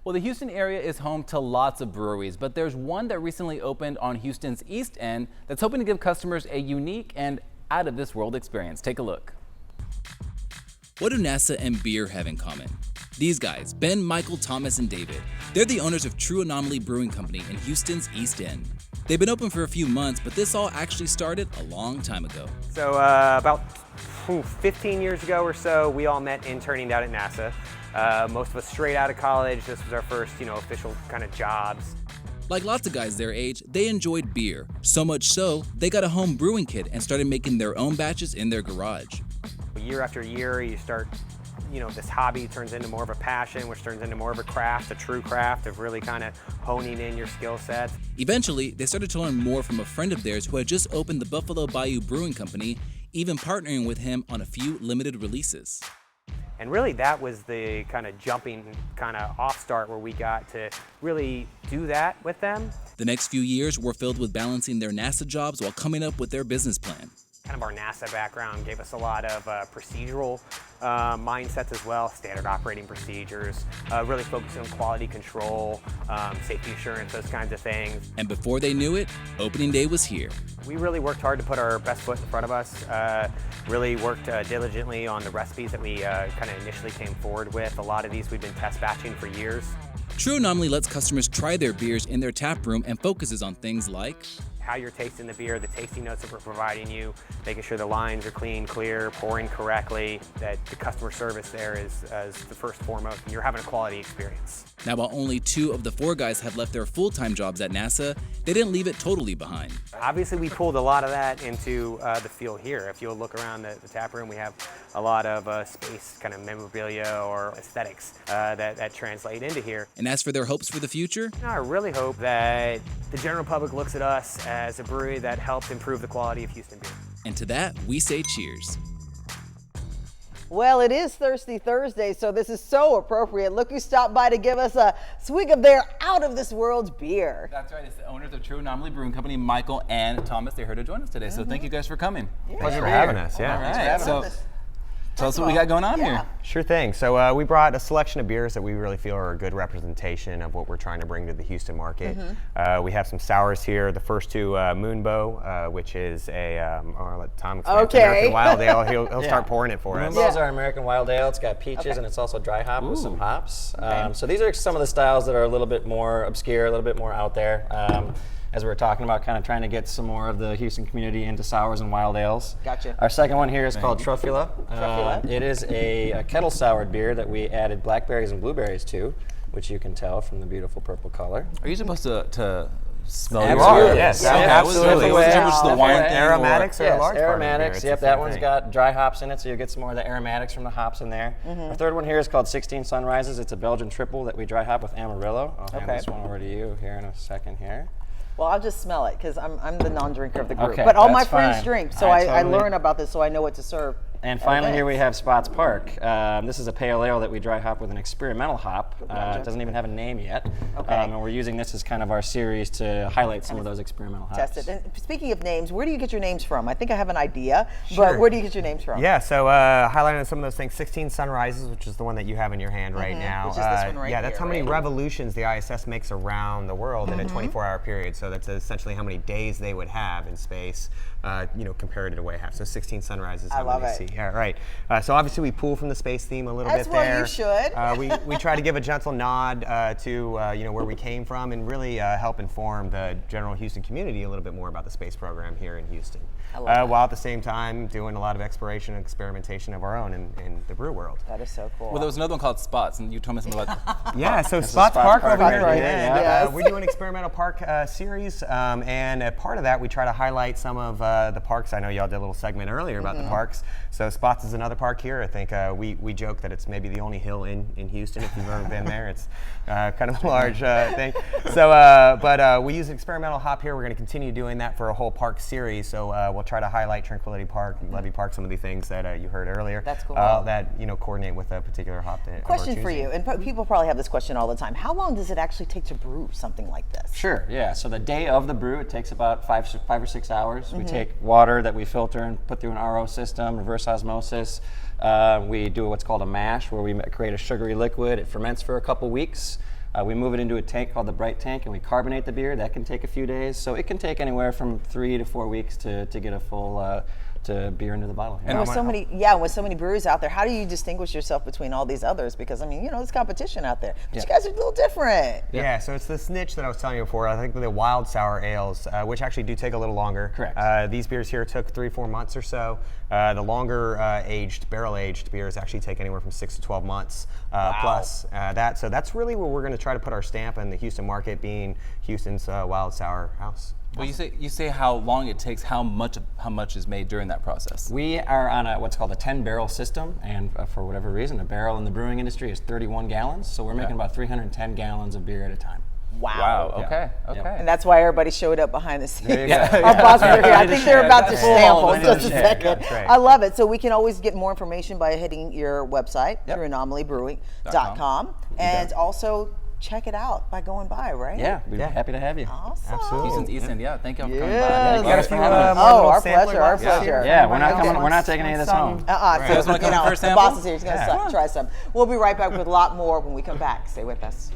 Well, the Houston area is home to lots of breweries, but there's one that recently opened on Houston's East End that's hoping to give customers a unique and out-of-this-world experience. Take a look. What do NASA and beer have in common? These guys, Ben, Michael, Thomas, and David, they're the owners of True Anomaly Brewing Company in Houston's East End. They've been open for a few months, but this all actually started a long time ago. So about 15 years ago or so, we all met interning down at NASA. Most of us straight out of college. This was our first, official kind of jobs. Like lots of guys their age, they enjoyed beer. So much so, they got a home brewing kit and started making their own batches in their garage. Year after year, you start, this hobby turns into more of a passion, which turns into more of a craft, a true craft of really kind of honing in your skill sets. Eventually, they started to learn more from a friend of theirs who had just opened the Buffalo Bayou Brewing Company, even partnering with him on a few limited releases. And really that was the kind of jumping kind of off start where we got to really do that with them. The next few years were filled with balancing their NASA jobs while coming up with their business plan. Kind of our NASA background gave us a lot of procedural mindsets as well, standard operating procedures, really focusing on quality control, safety assurance, those kinds of things. And before they knew it, opening day was here. We really worked hard to put our best foot in front of us, really worked diligently on the recipes that we kind of initially came forward with. A lot of these we've been test batching for years. True Anomaly lets customers try their beers in their tap room and focuses on things like how you're tasting the beer, the tasting notes that we're providing you, making sure the lines are clean, clear, pouring correctly, that the customer service there is the first foremost, and you're having a quality experience. Now, while only 2 of the 4 guys had left their full-time jobs at NASA, they didn't leave it totally behind. Obviously, we pulled a lot of that into the field here. If you'll look around the tap room, we have a lot of space, kind of memorabilia or aesthetics that translate into here. And as for their hopes for the future? I really hope that the general public looks at us as a brewery that helps improve the quality of Houston beer. And to that, we say cheers. Well, it is Thirsty Thursday, so this is so appropriate. Look who stopped by to give us a swig of their out-of-this-world beer. That's right. It's the owners of True Anomaly Brewing Company, Michael and Thomas. They're here to join us today, so thank you guys for coming. Yeah. Pleasure for having us. Yeah. All right. Thanks for So having us. tell us what we got going on here. Sure thing. So we brought a selection of beers that we really feel are a good representation of what we're trying to bring to the Houston market. We have some sours here. The first 2, Moonbow, which is a, I'll let Tom explain. It's American Wild Ale. He'll start pouring it for us. Moonbow's our American Wild Ale. It's got peaches and it's also dry hop with some hops. So these are some of the styles that are a little bit more obscure, a little bit more out there. As we were talking about, kind of trying to get some more of the Houston community into sours and wild ales. Gotcha. Our second one here is called Truffula. It is a kettle soured beer that we added blackberries and blueberries to, which you can tell from the beautiful purple color. Are you supposed to smell Absolutely. your Yes, Yeah, absolutely. Was the wine thing, Aromatics are a Yes, large part of the beer. aromatics. It's Yep, the that same one's thing. got dry hops in it, so you get some more of the aromatics from the hops in there. Our third one here is called 16 Sunrises. It's a Belgian triple that we dry hop with Amarillo. I'll hand this one over to you here in a second here. Well, I'll just smell it because I'm the non-drinker of the group. Okay, but all my that's friends fine. drink, so I I totally- learn about this so I know what to serve. And finally, here we have Spots Park. This is a pale ale that we dry hop with an experimental hop. It doesn't even have a name yet. Okay. And we're using this as kind of our series to highlight some of those experimental hops. Test it. And speaking of names, where do you get your names from? I think I have an idea, but where do you get your names from? Yeah, so highlighting some of those things, 16 Sunrises, which is the one that you have in your hand right now. Which is this one right Yeah, that's here, how many right? revolutions the ISS makes around the world in a 24-hour period. So that's essentially how many days they would have in space, compared to what we have. So 16 Sunrises, how love many it. see. Yeah, right. So obviously we pull from the space theme a little As bit well there. you should. We try to give a gentle nod to where we came from and really help inform the general Houston community a little bit more about the space program here in Houston. I love that. While at the same time doing a lot of exploration and experimentation of our own in the brew world. That is so cool. Well, there was another one called Spots, and you told me something about Yeah, so is Spots Spots Park Park over here. right here, And, yes. we do an experimental park series, and a part of that we try to highlight some of the parks. I know y'all did a little segment earlier about the parks. So Spots is another park here. I think we joke that it's maybe the only hill in Houston. If you've ever been there, it's kind of a large thing. So, but we use experimental hop here. We're going to continue doing that for a whole park series. So we'll try to highlight Tranquility Park, Levy Park, some of the things that you heard earlier. That's cool. That coordinate with a particular hop. Question for you, and people probably have this question all the time. How long does it actually take to brew something like this? Sure, yeah. So the day of the brew, it takes about 5 or 6 hours. We take water that we filter and put through an RO system, reverse osmosis. We do what's called a mash, where we create a sugary liquid. It ferments for a couple weeks. We move it into a tank called the Bright Tank, and we carbonate the beer. That can take a few days. So it can take anywhere from 3 to 4 weeks to get a full to beer into the bottle. And with so many breweries out there, how do you distinguish yourself between all these others? Because I mean, you know, there's competition out there, but you guys are a little different. Yeah, so it's this niche that I was telling you before. I think the wild sour ales, which actually do take a little longer. Correct. These beers here took 3-4 months or so. The longer aged, barrel aged beers actually take anywhere from 6 to 12 months plus that. So that's really where we're going to try to put our stamp in the Houston market, being Houston's wild sour house. Well, you say how long it takes, how much is made during that process. We are on what's called a 10-barrel system, and for whatever reason, a barrel in the brewing industry is 31 gallons. So we're making about 310 gallons of beer at a time. Wow. Okay. And that's why everybody showed up behind the scenes. Yeah. Our bosses are here. I think they're about to sample in just a share. second. That's right. I love it. So we can always get more information by hitting your website, TrueAnomalyBrewing.com, and also check it out by going by, right? Yeah, we'd be happy to have you. Awesome. Absolutely. Houston's East End, thank you for coming by. Yes. You got a few more our sampler pleasure, our glasses pleasure. here? Yeah, we're not taking any of this home. You guys wanna come for a the sample? boss is here. He's going to try some. We'll be right back with a lot more when we come back. Stay with us.